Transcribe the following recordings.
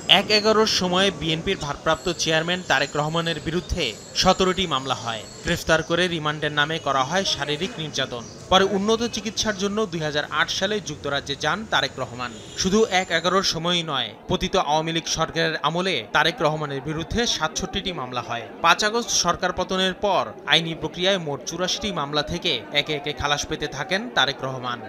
১/১১-র সময়ে বিএনপির ভারপ্রাপ্ত চেয়ারম্যান তারেক রহমানের বিরুদ্ধে ১৭টি মামলা হয়। গ্রেফতার করে রিমান্ডের নামে করা হয় শারীরিক নির্যাতন। পরে উন্নত চিকিৎসার জন্য ২০০৮ সালে যুক্তরাজ্যে যান তারেক রহমান। শুধু ১/১১-র সময়ই নয়, পতিত আওয়ামী লীগ সরকারের আমলে তারেক রহমানের বিরুদ্ধে ৬৭টি মামলা হয়। ৫ আগস্ট সরকার পতনের পর আইনি প্রক্রিয়ায় মোট ৮৪টি মামলা থেকে একে একে খালাস পেতে থাকেন তারেক রহমান।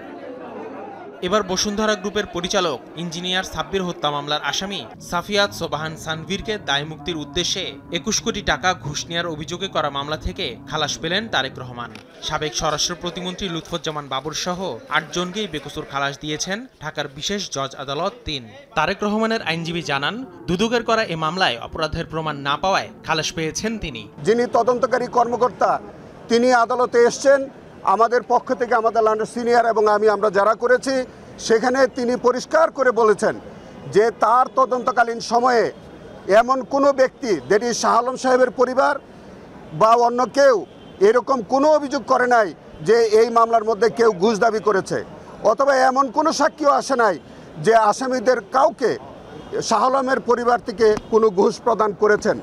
এবার বসুন্ধরা গ্রুপের পরিচালক ইঞ্জিনিয়ার সাব্বির হত্যা মামলার আসামি সাফিয়াত সোবাহান সানভীরকে দায়মুক্তির উদ্দেশ্যে ২১ কোটি টাকা ঘুষ নেওয়ার অভিযোগে করা মামলা থেকে খালাস পেলেন তারেক রহমান। সাবেক স্বরাষ্ট্র প্রতিমন্ত্রী লুৎফুজ্জামান বাবর সহ ৮ জনকেই বেকসুর খালাস দিয়েছেন ঢাকার বিশেষ জজ আদালত ৩। তারেক রহমানের আইনজীবী জানান, দুদকের করা এ মামলায় অপরাধের প্রমাণ না পাওয়ায় খালাস পেয়েছেন তিনি। যিনি তদন্তকারী কর্মকর্তা তিনি আদালতে এসছেন আমাদের পক্ষ থেকে, আমাদের লান্ডন সিনিয়র এবং আমরা যারা করেছি সেখানে তিনি পরিষ্কার করে বলেছেন যে তার তদন্তকালীন সময়ে এমন কোনো ব্যক্তি, দ্যাট ইজ শাহ আলম সাহেবের পরিবার বা অন্য কেউ এরকম কোনো অভিযোগ করে নাই যে এই মামলার মধ্যে কেউ ঘুষ দাবি করেছে, অথবা এমন কোনো সাক্ষীও আসে নাই যে আসামিদের কাউকে শাহ আলমের পরিবার থেকে কোনো ঘুষ প্রদান করেছেন।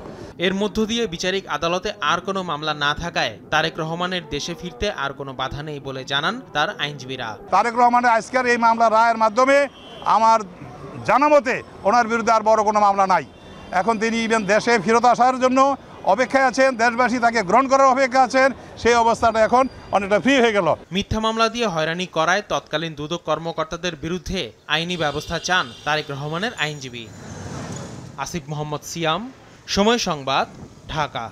এর মধ্য দিয়ে বিচারিক আদালতে আর কোনো মামলা না থাকায় তারেক রহমানের দেশে ফিরতে আর কোনো বাধা নেই বলে জানান তার আইনজীবীরা। তারেক রহমানের আজকের এই মামলা রায়ের মাধ্যমে আমার জানা মতে ওনার বিরুদ্ধে আর বড় কোনো মামলা নাই। এখন তিনি দেশে ফেরত আসার জন্য অপেক্ষায় আছেন, দেশবাসী তাকে গ্রহণ করার অপেক্ষা আছেন। সেই অবস্থাটা এখন অনেকটা ফ্রি হয়ে গেল। মিথ্যা মামলা দিয়ে হয়রানি করায় তৎকালীন দুদক কর্মকর্তাদের বিরুদ্ধে আইনি ব্যবস্থা চান তারেক রহমানের আইনজীবী। আসিফ মোহাম্মদ সিয়াম, সময় সংবাদ, ঢাকা।